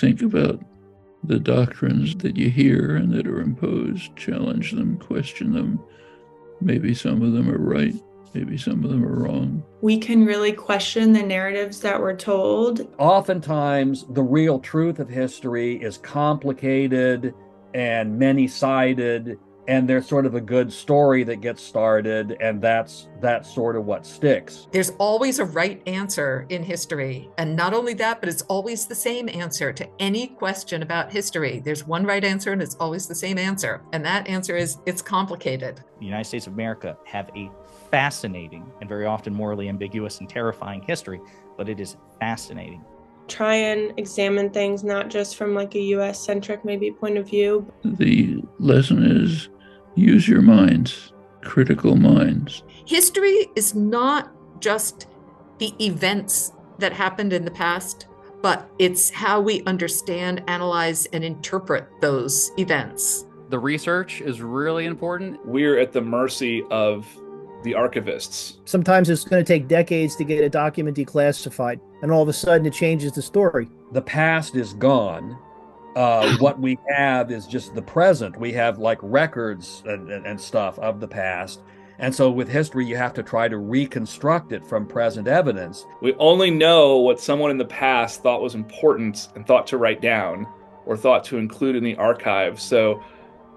Think about the doctrines that you hear and that are imposed, challenge them, question them. Maybe some of them are right, maybe some of them are wrong. We can really question the narratives that we're told. Oftentimes, the real truth of history is complicated and many-sided, and there's sort of a good story that gets started, and that's sort of what sticks. There's always a right answer in history. And not only that, but it's always the same answer to any question about history. There's one right answer, and it's always the same answer. And that answer is, it's complicated. The United States of America have a fascinating and very often morally ambiguous and terrifying history, but it is fascinating. Try and examine things not just from like a US-centric maybe point of view. The lesson is use your minds, critical minds. History is not just the events that happened in the past, but it's how we understand, analyze, and interpret those events. The research is really important. We're at the mercy of the archivists. Sometimes it's going to take decades to get a document declassified, and all of a sudden it changes the story. The past is gone. What we have is just the present. We have like records and stuff of the past. And so with history, you have to try to reconstruct it from present evidence. We only know what someone in the past thought was important and thought to write down or thought to include in the archive. So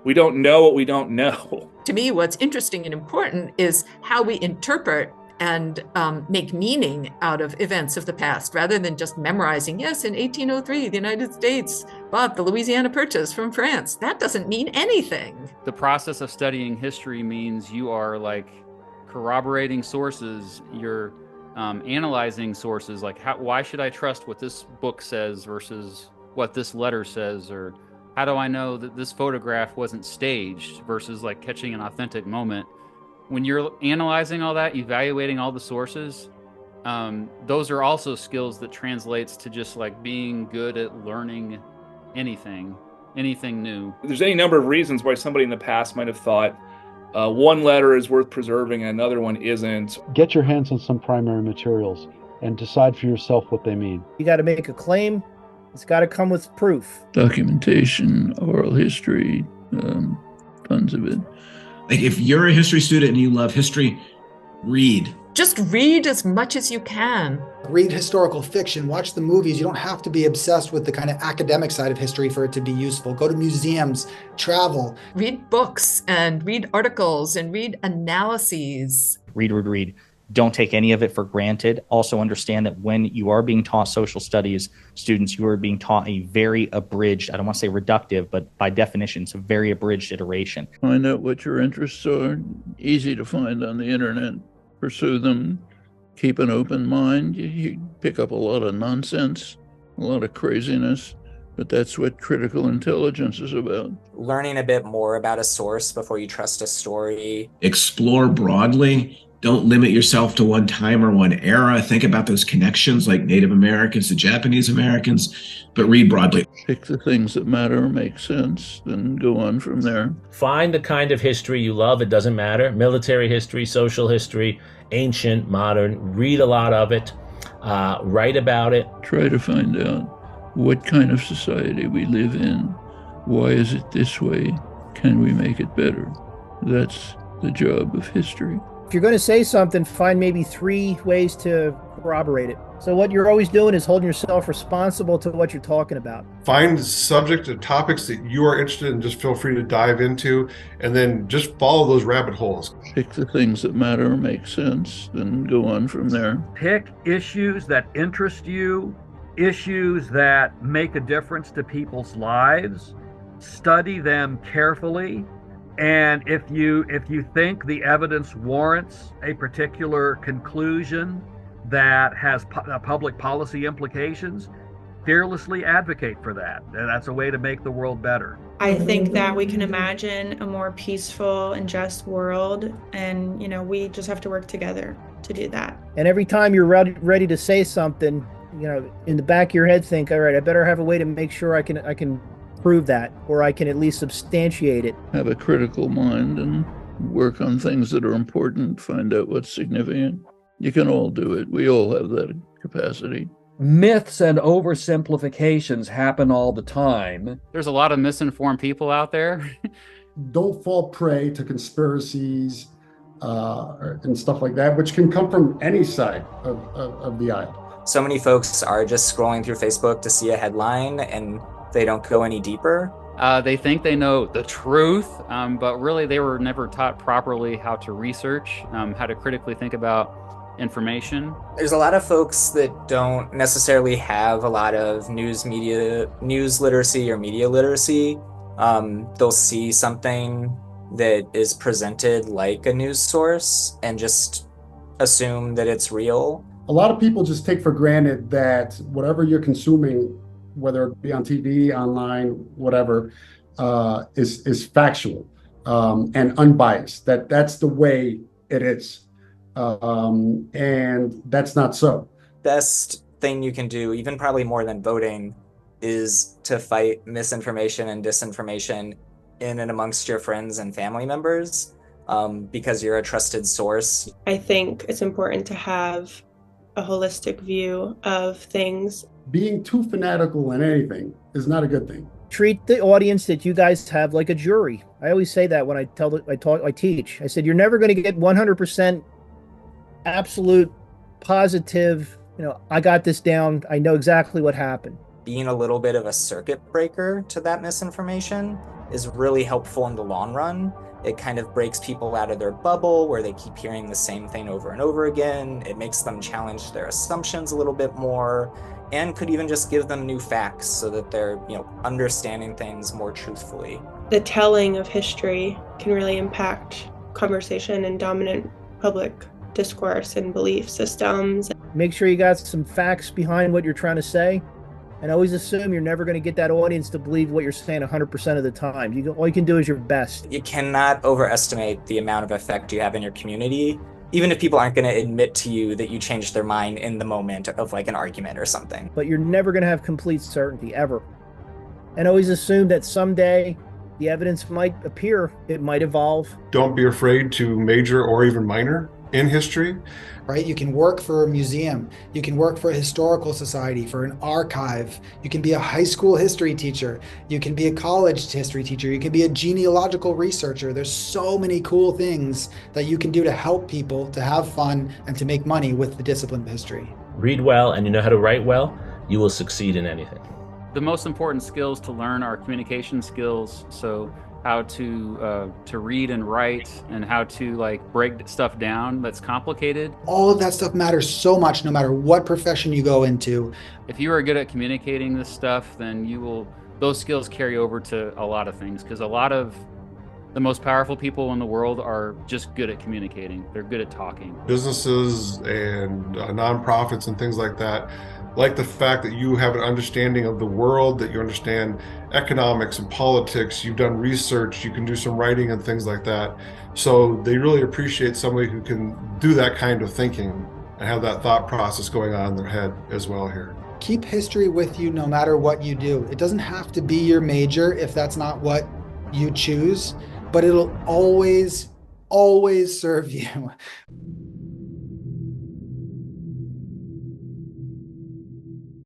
we don't know what we don't know. To me, what's interesting and important is how we interpret and make meaning out of events of the past, rather than just memorizing, yes, in 1803, the United States bought the Louisiana Purchase from France. That doesn't mean anything. The process of studying history means you are like corroborating sources, you're analyzing sources, like why should I trust what this book says versus what this letter says, or how do I know that this photograph wasn't staged versus like catching an authentic moment? When you're analyzing all that, evaluating all the sources, those are also skills that translates to just like being good at learning anything new. There's any number of reasons why somebody in the past might have thought one letter is worth preserving and another one isn't. Get your hands on some primary materials and decide for yourself what they mean. You got to make a claim. It's got to come with proof. Documentation, oral history, tons of it. Like if you're a history student and you love history, read. Just read as much as you can. Read historical fiction, watch the movies. You don't have to be obsessed with the kind of academic side of history for it to be useful. Go to museums, travel. Read books and read articles and read analyses. Read. Don't take any of it for granted. Also understand that when you are being taught social studies, students, you are being taught a very abridged, I don't want to say reductive, but by definition, it's a very abridged iteration. Find out what your interests are. Easy to find on the internet. Pursue them. Keep an open mind. You pick up a lot of nonsense, a lot of craziness, but that's what critical intelligence is about. Learning a bit more about a source before you trust a story. Explore broadly. Don't limit yourself to one time or one era. Think about those connections like Native Americans to Japanese Americans, but read broadly. Pick the things that matter, make sense, then go on from there. Find the kind of history you love. It doesn't matter. Military history, social history, ancient, modern. Read a lot of it. Write about it. Try to find out what kind of society we live in. Why is it this way? Can we make it better? That's the job of history. If you're going to say something, find maybe 3 ways to corroborate it. So what you're always doing is holding yourself responsible to what you're talking about. Find subject and topics that you are interested in, just feel free to dive into, and then just follow those rabbit holes. Pick the things that matter, make sense, then go on from there. Pick issues that interest you, issues that make a difference to people's lives. Study them carefully. And if you think the evidence warrants a particular conclusion that has public policy implications, fearlessly advocate for that. And that's a way to make the world better. I think that we can imagine a more peaceful and just world, and we just have to work together to do that. And every time you're ready to say something, in the back of your head, think, all right, I better have a way to make sure I can prove that, or I can at least substantiate it. Have a critical mind and work on things that are important, find out what's significant. You can all do it. We all have that capacity. myths and oversimplifications happen all the time. There's a lot of misinformed people out there. Don't fall prey to conspiracies and stuff like that, which can come from any side of the aisle. So many folks are just scrolling through Facebook to see a headline and they don't go any deeper. They think they know the truth, but really they were never taught properly how to research, how to critically think about information. There's a lot of folks that don't necessarily have a lot of news literacy or media literacy. They'll see something that is presented like a news source and just assume that it's real. A lot of people just take for granted that whatever you're consuming, whether it be on TV, online, whatever, is factual and unbiased. That's the way it is. And that's not so. Best thing you can do, even probably more than voting, is to fight misinformation and disinformation in and amongst your friends and family members, because you're a trusted source. I think it's important to have a holistic view of things. Being too fanatical in anything is not a good thing. Treat the audience that you guys have like a jury. I always say that when I teach. I said, you're never going to get 100% absolute positive, I got this down, I know exactly what happened. Being a little bit of a circuit breaker to that misinformation is really helpful in the long run. It kind of breaks people out of their bubble where they keep hearing the same thing over and over again. It makes them challenge their assumptions a little bit more, and could even just give them new facts so that they're, understanding things more truthfully. The telling of history can really impact conversation and dominant public discourse and belief systems. Make sure you got some facts behind what you're trying to say, and always assume you're never going to get that audience to believe what you're saying 100% of the time. All you can do is your best. You cannot overestimate the amount of effect you have in your community, even if people aren't going to admit to you that you changed their mind in the moment of like an argument or something. But you're never going to have complete certainty, ever. And always assume that someday the evidence might appear, it might evolve. Don't be afraid to major or even minor in history. Right? You can work for a museum. You can work for a historical society, for an archive. You can be a high school history teacher. You can be a college history teacher. You can be a genealogical researcher. There's so many cool things that you can do to help people, to have fun, and to make money with the discipline of history. Read well and you know how to write well, you will succeed in anything. The most important skills to learn are communication skills. So how to read and write, and how to break stuff down that's complicated. All of that stuff matters so much no matter what profession you go into. If you are good at communicating this stuff, then those skills carry over to a lot of things, because a lot of the most powerful people in the world are just good at communicating. They're good at talking. Businesses and nonprofits and things like that, like the fact that you have an understanding of the world, that you understand economics and politics, you've done research, you can do some writing and things like that. So they really appreciate somebody who can do that kind of thinking and have that thought process going on in their head as well here. Keep history with you no matter what you do. It doesn't have to be your major if that's not what you choose, but it'll always serve you.